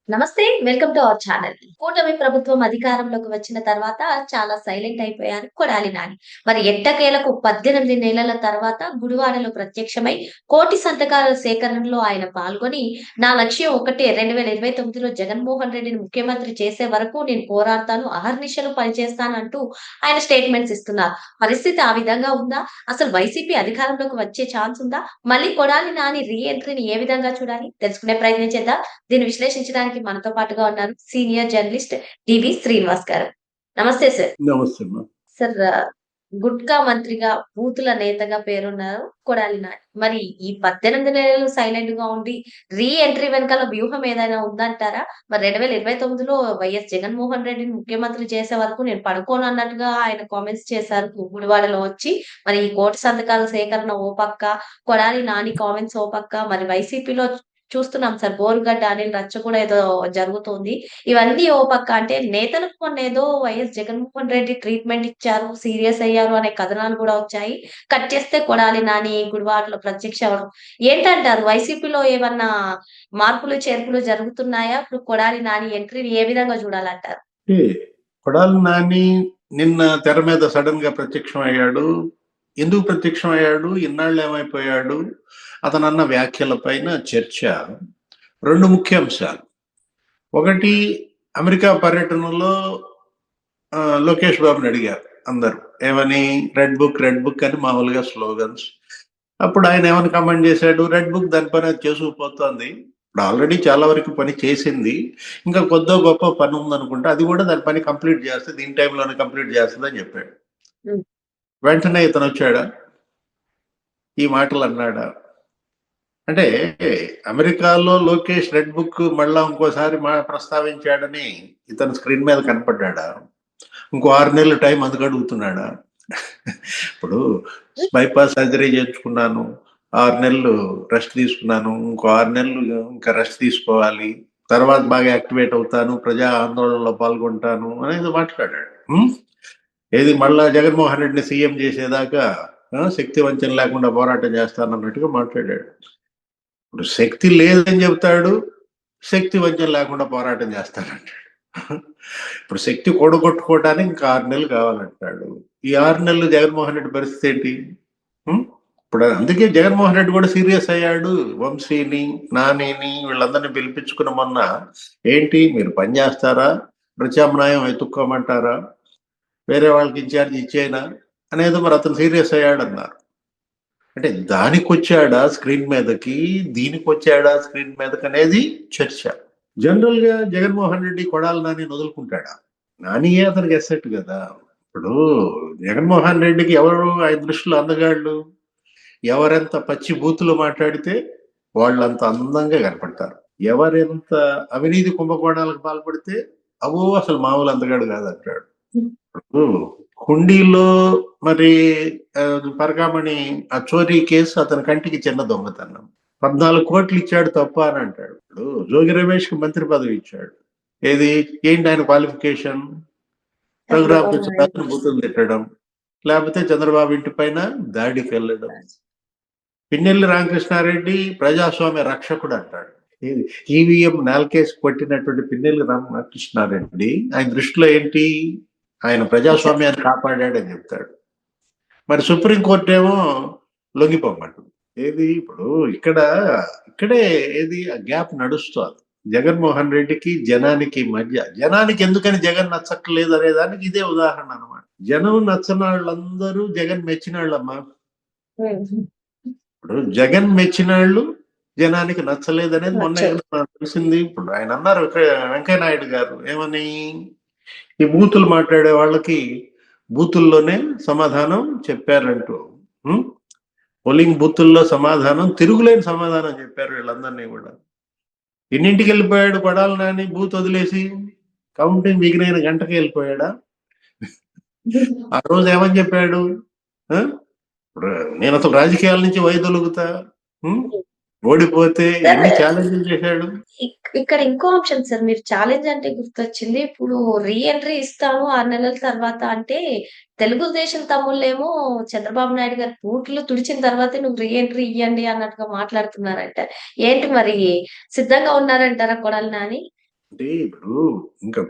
నమస్తే. Welcome to our channel. కూటమి ప్రభుత్వం అధికారంలోకి వచ్చిన తర్వాత చాలా సైలెంట్ అయిపోయారు కొడాలి నాని. మరి ఎట్టకేలకు 18 నెలల తర్వాత గుడివాడలో ప్రత్యక్షమై కోటి సంతకాల సేకరణలో ఆయన పాల్గొని, "నా లక్ష్యం ఒకటే 2029లో జగన్మోహన్ రెడ్డిని ముఖ్యమంత్రి చేసే వరకు నేను పోరాడతాను, అహర్నిశలు పనిచేస్తాను" అంటూ ఆయన స్టేట్మెంట్స్ ఇస్తున్నారు. పరిస్థితి ఆ విధంగా ఉందా? అసలు వైసీపీ అధికారంలోకి వచ్చే ఛాన్స్ ఉందా? మళ్ళీ కొడాలి నాని రీ ఎంట్రీని ఏ విధంగా చూడాలి? తెలుసుకునే ప్రయత్నం చేద్దాం. దీన్ని విశ్లేషించడానికి మనతో పాటుగా ఉన్నారు సీనియర్ జర్నలిస్ట్ డివి శ్రీనివాస్ గారు. నమస్తే సార్. నమస్తే అమ్మా. సార్ గుట్కా మంత్రిగా, బూతుల నేతగా పేరున్నారు కొడాలి నాని. మరి ఈ 18 నెలలు సైలెంట్ గా ఉండి రీ ఎంట్రీ వెనకాల వ్యూహం ఏదైనా ఉందంటారా? మరి 2029లో వైఎస్ జగన్మోహన్ రెడ్డిని ముఖ్యమంత్రి చేసే వరకు నేను పడుకోను అన్నట్టుగా ఆయన కామెంట్స్ చేశారు గుడివాడలో వచ్చి. మరి ఈ కోటి సంతకాల సేకరణ ఓ పక్క, కొడాలి నాని కామెంట్స్ ఓ పక్క, మరి వైసీపీలో చూస్తున్నాం సార్. బోరుగడ్డ అనిల్ రచ్చ కూడా ఏదో జరుగుతోంది. ఇవన్నీ ఓ పక్క అంటే నేతలకు మొన్నేదో వైఎస్ జగన్మోహన్ రెడ్డి ట్రీట్‌మెంట్ ఇచ్చారు, సీరియస్ అయ్యారు అనే కథనాలు కూడా వచ్చాయి. కట్ చేస్తే కొడాలి నాని గుడివాడలో ప్రత్యక్ష అవ్వడం. ఏంటంటారు? వైసీపీలో ఏమన్నా మార్పులు, చేర్పులు జరుగుతున్నాయా? ఇప్పుడు కొడాలి నాని ఎంట్రీని ఏ విధంగా చూడాలంటారు? అంటే కొడాలి నాని నిన్న తెర మీద సడన్ గా ప్రత్యక్షం అయ్యాడు. ఎందుకు ప్రత్యక్షం అయ్యాడు? ఇన్నాళ్ళు ఏమైపోయాడు? అతనన్న వ్యాఖ్యల పైన చర్చ. 2 ముఖ్య అంశాలు. ఒకటి, అమెరికా పర్యటనలో లోకేష్ బాబుని అడిగారు అందరూ. ఏమని? రెడ్ బుక్ అని మామూలుగా స్లోగన్స్. అప్పుడు ఆయన ఏమని కామెంట్ చేశాడు? రెడ్ బుక్ దాని పని అది చేసుకుపోతోంది. ఇప్పుడు ఆల్రెడీ చాలా వరకు పని చేసింది. ఇంకా కొద్దో గొప్పో పని ఉందనుకుంటా. అది కూడా దాని పని కంప్లీట్ చేస్తే దీని టైంలోనే కంప్లీట్ చేస్తుందని చెప్పాడు. హ్మ్. వెంటనే ఇతను వచ్చాడా? ఈ మాటలు అన్నాడా? అంటే అమెరికాలో లోకేష్ రెడ్ బుక్ మళ్ళా ఇంకోసారి ప్రస్తావించాడని ఇతను స్క్రీన్ మీద కనపడ్డా? ఇంకో 6 నెలలు టైం అందుకు అడుగుతున్నాడా? ఇప్పుడు బైపాస్ సర్జరీ చేయించుకున్నాను, 6 నెలలు రెస్ట్ తీసుకున్నాను, ఇంకో 6 నెలలు ఇంకా రెస్ట్ తీసుకోవాలి, తర్వాత బాగా యాక్టివేట్ అవుతాను, ప్రజా ఆందోళనలో పాల్గొంటాను అనేది మాట్లాడాడు. ఏది మళ్ళా జగన్మోహన్ రెడ్డిని సీఎం చేసేదాకా శక్తి వంచన లేకుండా పోరాటం చేస్తానన్నట్టుగా మాట్లాడాడు. ఇప్పుడు శక్తి లేదని చెబుతాడు, శక్తి వంచన లేకుండా పోరాటం చేస్తానంటాడు. ఇప్పుడు శక్తి కూడగొట్టుకోవడానికి ఇంకా 6 నెలలు కావాలంటాడు. ఈ 6 నెలలు జగన్మోహన్ రెడ్డి పరిస్థితి ఏంటి? ఇప్పుడు అందుకే జగన్మోహన్ రెడ్డి కూడా సీరియస్ అయ్యాడు. వంశీని, నానిని వీళ్ళందరినీ పిలిపించుకున్న మొన్న, ఏంటి మీరు పని చేస్తారా, ప్రత్యామ్నాయం వెతుక్కోమంటారా, వేరే వాళ్ళకి ఇన్ఛార్జ్ ఇచ్చేయనా అనేది మరి అతను సీరియస్ అయ్యాడు అన్నారు. అంటే దానికి వచ్చాడా స్క్రీన్ మీదకి, దీనికి వచ్చాడా స్క్రీన్ మీదకి అనేది చర్చ. జనరల్ గా జగన్మోహన్ రెడ్డి కొడాలి నాని వదులుకుంటాడా? నానియే అతనికి ఎస్సెట్ కదా. ఇప్పుడు జగన్మోహన్ రెడ్డికి ఎవరు ఆయన దృష్టిలో అందగాళ్ళు? ఎవరెంత పచ్చి బూతులు మాట్లాడితే వాళ్ళంత అందంగా కనపడతారు. ఎవరెంత అవినీతి కుంభకోణాలకు పాల్పడితే అవో అసలు మామూలు అందగాడు కాదంటాడు. ఇప్పుడు హుండీలో మరి పరకామణి ఆ చోరీ కేసు అతని కంటికి చిన్న దొంగతనం. 14 కోట్లు ఇచ్చాడు తప్ప అని అంటాడు. ఇప్పుడు జోగి రమేష్ కి మంత్రి పదవి ఇచ్చాడు. ఏది? ఏంటి ఆయన క్వాలిఫికేషన్? చంద్రబాబు నాయుడు. రఘురామ బూతులు తిట్టడం, లేకపోతే చంద్రబాబు ఇంటి పైన దాడికి వెళ్ళడం. పిన్నెల్లి రామకృష్ణారెడ్డి ప్రజాస్వామ్య రక్షకుడు అంటాడు. ఈవీఎం నేలకేసి కొట్టినటువంటి పిన్నెల్లి రామకృష్ణారెడ్డి ఆయన దృష్టిలో ఏంటి? ఆయన ప్రజాస్వామ్యాన్ని కాపాడాడని చెప్తాడు. మరి సుప్రీంకోర్టు ఏమో లొంగిపోమంటుంది. ఏది? ఇప్పుడు ఇక్కడే ఏది గ్యాప్ నడుస్తోంది జగన్మోహన్ రెడ్డికి జనానికి మధ్య. జనానికి ఎందుకని జగన్ నచ్చట్లేదు అనే దానికి ఇదే ఉదాహరణ అనమాట. జనం నచ్చని వాళ్ళందరూ జగన్ మెచ్చిన వాళ్ళమ్మా. ఇప్పుడు జగన్ మెచ్చినాళ్ళు జనానికి నచ్చలేదనేది మొన్న తెలిసింది. ఇప్పుడు ఆయన అన్నారు వెంకయ్య నాయుడు గారు ఏమని, ఈ బూతులు మాట్లాడే వాళ్ళకి బూతుల్లోనే సమాధానం చెప్పారంటూ. పోలింగ్ బూతుల్లో సమాధానం, తిరుగులేని సమాధానం చెప్పారు వీళ్ళందరినీ కూడా. ఎన్నింటికి వెళ్ళిపోయాడు కొడాలి నాని బూత్ వదిలేసి? కౌంటింగ్ మిగిలిన గంటకి వెళ్ళిపోయాడా? ఆ రోజు ఏమని చెప్పాడు? నేను అసలు రాజకీయాల నుంచి వైదొలుగుతా, ఓడిపోతే ఎన్ని ఛాలెంజ్లు చేశాడు. ఇక్కడ ఇంకో ఆప్షన్ సార్. మీరు ఛాలెంజ్ అంటే గుర్తొచ్చింది. ఇప్పుడు రీ ఎంట్రీ ఇస్తాము 6 నెలల తర్వాత అంటే, తెలుగుదేశం తమ్ముళ్ళేమో చంద్రబాబు నాయుడు గారి బూట్లు తుడిచిన తర్వాతే నువ్వు రీ ఎంట్రీ ఇయ్యండి అన్నట్టుగా మాట్లాడుతున్నారంట. ఏంటి మరి సిద్ధంగా ఉన్నారంటారా కొడాలి నాని? అంటే ఇప్పుడు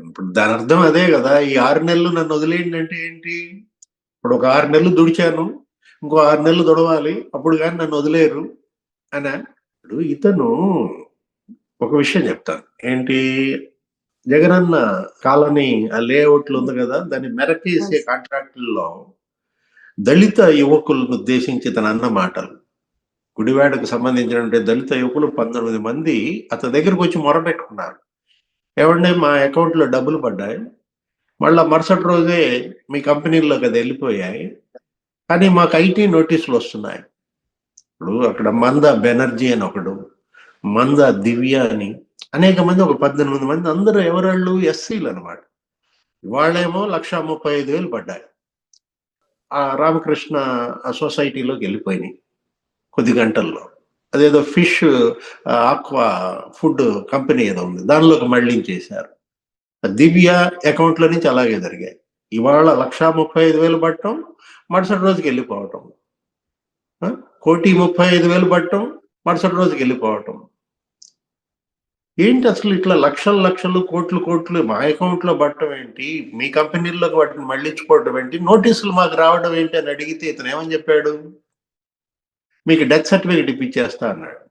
ఇప్పుడు దాని అర్థం అదే కదా. ఈ 6 నెలలు నన్ను వదిలేయండి అంటే ఏంటి? ఇప్పుడు ఒక 6 నెలలు దుడిచాను, ఇంకో 6 నెలలు దుడవాలి, అప్పుడు కానీ నన్ను వదిలేరు అనా? ఇప్పుడు ఇతను ఒక విషయం చెప్తాను ఏంటి, జగనన్న కాలనీ ఆ లేఅవుట్లు ఉంది కదా, దాన్ని మెరకేసే కాంట్రాక్టుల్లో దళిత యువకులను ఉద్దేశించి తన అన్న మాటలు. గుడివాడకు సంబంధించినటువంటి దళిత యువకులు 19 మంది అతని దగ్గరకు వచ్చి మొరపెట్టుకున్నారు. ఏమంటే మా అకౌంట్ లో డబ్బులు పడ్డాయి, మళ్ళా మరుసటి రోజే మీ కంపెనీల్లోకి అది వెళ్ళిపోయాయి, కానీ మాకు ఐటీ నోటీసులు వస్తున్నాయి. ఇప్పుడు అక్కడ మంద బెనర్జీ అని ఒకడు, మంద దివ్య అని అనేక మంది, ఒక 18 మంది, అందరూ ఎవరాళ్ళు ఎస్సీలు అనమాట. వాళ్ళేమో 1,35,000 పడ్డాయి. ఆ రామకృష్ణ సొసైటీలోకి వెళ్ళిపోయినాయి కొద్ది గంటల్లో. అదేదో ఫిష్ ఆక్వా ఫుడ్ కంపెనీ ఏదో ఉంది, దానిలోకి మళ్ళించేశారు. దివ్య అకౌంట్ లో నుంచి అలాగే జరిగాయి. ఇవాళ 1,35,000 పట్టడం, మరుసటి రోజుకి వెళ్ళిపోవటం. 1,35,000 పట్టడం, మరుసటి రోజుకి వెళ్ళిపోవటం. ఏంటి అసలు ఇట్లా లక్షలు లక్షలు కోట్లు కోట్లు మా అకౌంట్ లో పట్టడం ఏంటి, మీ కంపెనీల్లోకి వాటిని మళ్ళించుకోవడం ఏంటి, నోటీసులు మాకు రావడం ఏంటి అని అడిగితే ఇతను ఏమని చెప్పాడు? మీకు డెత్ సర్టిఫికేట్ ఇప్పించేస్తా అన్నాడు.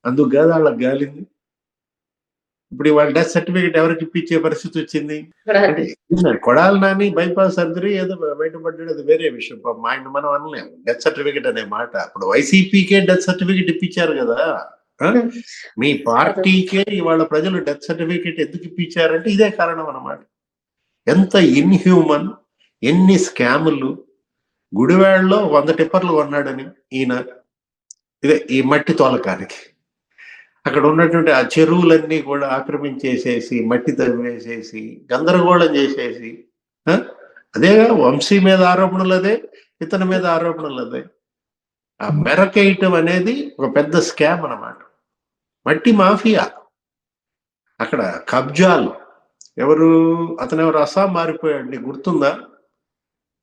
అందుకు కాదు వాళ్ళకి గాలింది. ఇప్పుడు ఇవాళ డెత్ సర్టిఫికేట్ ఎవరికి ఇప్పించే పరిస్థితి వచ్చింది అంటే, కొడాలి నాని బైపాస్ సర్జరీ ఏదో బయటపడ్డాడు, అది వేరే విషయం. ఆయన మనం అనలేము డెత్ సర్టిఫికేట్ అనే మాట. ఇప్పుడు వైసీపీకే డెత్ సర్టిఫికేట్ ఇప్పించారు కదా. మీ పార్టీకే ఇవాళ ప్రజలు డెత్ సర్టిఫికేట్ ఎందుకు ఇప్పించారంటే ఇదే కారణం అన్నమాట. ఎంత ఇన్హ్యూమన్, ఎన్ని స్కాములు. గుడివాడలో 100 టిప్పర్లు కొన్నాడని ఈయన, ఇదే ఈ మట్టి తోలకానికి. అక్కడ ఉన్నటువంటి ఆ చెరువులన్నీ కూడా ఆక్రమించేసేసి, మట్టి తవ్వేసేసి, గందరగోళం చేసేసి, అదేగా వంశీ మీద ఆరోపణలు అదే, ఇతని మీద ఆరోపణలు అదే. ఆ మెరకేయటం అనేది ఒక పెద్ద స్కామ్ అన్నమాట. మట్టి మాఫియా, అక్కడ కబ్జాలు. ఎవరు అతను, ఎవరు అస్సాం మారిపోయాడు, నీకు గుర్తుందా?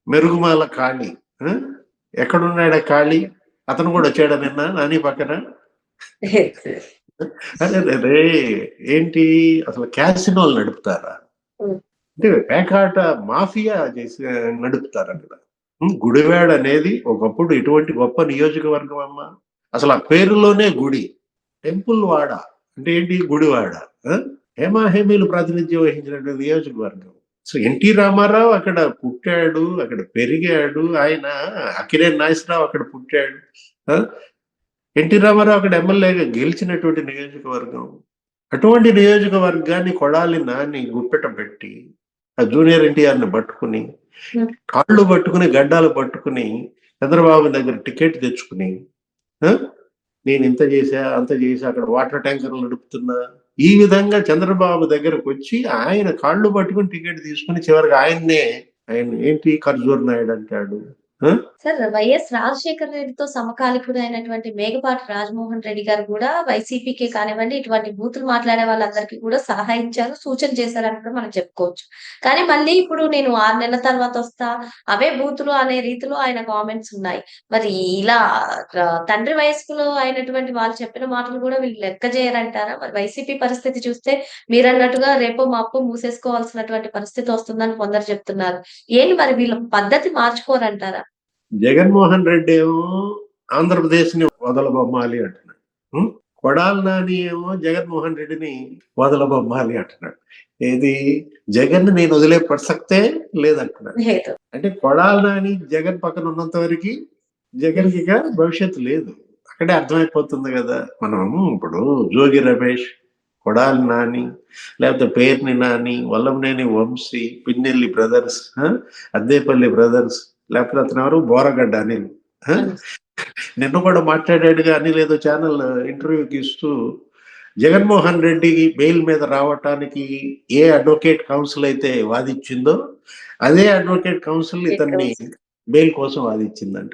మెరుగుమాల ఖాళీ. ఎక్కడున్నాడా ఖాళీ? అతను కూడా వచ్చాడా నిన్న నాని పక్కన? అరే రే, ఏంటి అసలు క్యాసినోలు నడుపుతారా? అంటే పేకాట మాఫియా చేసి నడుపుతారు అక్కడ. గుడివాడ అనేది ఒకప్పుడు ఇటువంటి గొప్ప నియోజకవర్గం అమ్మా. అసలు ఆ పేరులోనే గుడి, టెంపుల్ వాడ అంటే ఏంటి, గుడివాడ. హేమాహేమీలు ప్రాతినిధ్యం వహించినటువంటి నియోజకవర్గం. సో ఎన్టీ రామారావు అక్కడ పుట్టాడు, అక్కడ పెరిగాడు. ఆయన అక్కినేని నాగేశ్వరరావు అక్కడ పుట్టాడు. ఎన్టీ రామారావు అక్కడ ఎమ్మెల్యేగా గెలిచినటువంటి నియోజకవర్గం. అటువంటి నియోజకవర్గాన్ని కొడాలి నాని గుప్పెట పెట్టి, ఆ జూనియర్ ఎన్టీఆర్ని పట్టుకుని, కాళ్ళు పట్టుకుని, గడ్డాలు పట్టుకుని, చంద్రబాబు దగ్గర టికెట్ తెచ్చుకుని, నేను ఇంత చేశా అంత చేశా, అక్కడ వాటర్ ట్యాంకర్లు నడుపుతున్నా, ఈ విధంగా చంద్రబాబు దగ్గరకు వచ్చి ఆయన కాళ్ళు పట్టుకుని టికెట్ తీసుకుని చివరికి ఆయన ఏంటి ఖర్జూర్ నాయుడు అంటాడు. సార్, వైఎస్ రాజశేఖర రెడ్డితో సమకాలికుడు అయినటువంటి మేకపాటి రాజమోహన్ రెడ్డి గారు కూడా వైసీపీకే కానివ్వండి, ఇటువంటి బూతులు మాట్లాడే వాళ్ళందరికీ కూడా సలహా ఇచ్చారు, సూచన చేశారని కూడా మనం చెప్పుకోవచ్చు. కానీ మళ్ళీ ఇప్పుడు నేను 6 నెలల తర్వాత వస్తా, అవే బూతులు అనే రీతిలో ఆయన కామెంట్స్ ఉన్నాయి. మరి ఇలా తండ్రి వయస్కులో అయినటువంటి వాళ్ళు చెప్పిన మాటలు కూడా వీళ్ళు లెక్క చేయరంటారా? మరి వైసీపీ పరిస్థితి చూస్తే మీరన్నట్టుగా రేపో మాపో మూసేసుకోవాల్సినటువంటి పరిస్థితి వస్తుందని కొందరు చెప్తున్నారు. ఏంటి మరి వీళ్ళ పద్ధతి మార్చుకోరంటారా? జగన్మోహన్ రెడ్డి ఏమో ఆంధ్రప్రదేశ్ ని వదలబొమ్మాలి అంటున్నాడు. కొడాలి నాని ఏమో జగన్మోహన్ రెడ్డిని వదలబొమ్మాలి అంటున్నాడు. ఏది, జగన్ నేను వదిలే ప్రసక్తే లేదంటున్నాడు. అంటే కొడాలి నాని జగన్ పక్కన ఉన్నంత వరకు జగన్ కి భవిష్యత్తు లేదు. అక్కడే అర్థమైపోతుంది కదా. మనము ఇప్పుడు జోగి రమేష్, కొడాలి నాని, లేకపోతే పేర్ని నాని, వల్లంనేని వంశీ, పిన్నెల్లి బ్రదర్స్, అద్దేపల్లి బ్రదర్స్, లేకపోతే అతను ఎవరు, బోరగడ్డ అనిల్. నిన్న కూడా మాట్లాడాడుగా అనిల్, ఏదో ఛానల్ ఇంటర్వ్యూకి ఇస్తూ, జగన్మోహన్ రెడ్డి బెయిల్ మీద రావటానికి ఏ అడ్వకేట్ కౌన్సిల్ అయితే వాదించిందో అదే అడ్వకేట్ కౌన్సిల్ ఇతన్ని బెయిల్ కోసం వాదించిందంట.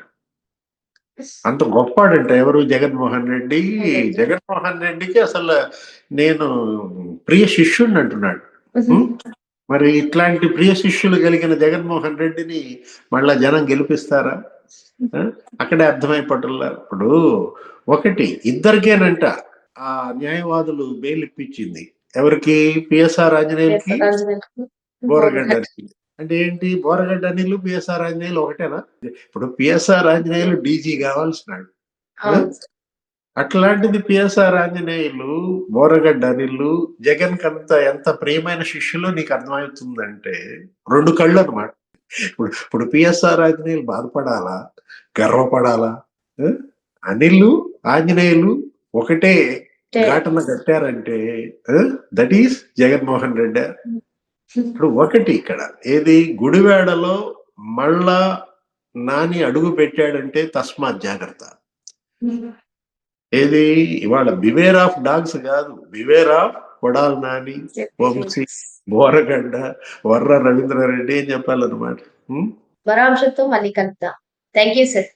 అంత గొప్పాడంట ఎవరు, జగన్మోహన్ రెడ్డి. జగన్మోహన్ రెడ్డికి అసలు నేను ప్రియ శిష్యుడిని అంటున్నాడు. మరి ఇట్లాంటి ప్రియ శిష్యులు కలిగిన జగన్మోహన్ రెడ్డిని మళ్ళా జనం గెలిపిస్తారా? అక్కడే అర్థమైపోవట్లా. ఇప్పుడు ఒకటి, ఇద్దరికేనంట ఆ న్యాయవాదులు బెయిల్ ఇప్పించింది. ఎవరికి? పిఎస్ఆర్ ఆంజనేయులకి, ఆంజనేయులు బోరగడ్డ అనిల్. అంటే ఏంటి? బోరగడ్డ అనిల్ పిఎస్ఆర్ ఆంజనేయులు ఒకటేనా? ఇప్పుడు పిఎస్ఆర్ ఆంజనేయులు డీజీ కావాల్సినాడు. అవును సార్. అట్లాంటిది పిఎస్ఆర్ ఆంజనేయులు, బోరగడ్డ అనిల్లు జగన్ కంత ఎంత ప్రియమైన శిష్యులో నీకు అర్థమవుతుందంటే 2 కళ్ళు అన్నమాట. ఇప్పుడు పిఎస్ఆర్ ఆంజనేయులు బాధపడాలా, గర్వపడాలా? ఆ? అనిల్లు ఆంజనేయులు ఒకటే ఘాటన కట్టారంటే దట్ ఈస్ జగన్మోహన్ రెడ్డి. ఇప్పుడు ఒకటి ఇక్కడ ఏది? గుడివాడలో మళ్ళా నాని అడుగు పెట్టాడంటే తస్మాత్ జాగ్రత్త. ఏది? ఇవాళ బివేర్ ఆఫ్ డాగ్స్ కాదు, బివేర్ ఆఫ్ కొడాలి నాని, వంశీ, బోరగడ్డ, వర్ర రవీంద్రారెడ్డి అని చెప్పాలన్నమాట. మరో అంశంతో మళ్ళీ కలుద్దాం. Thank you sir.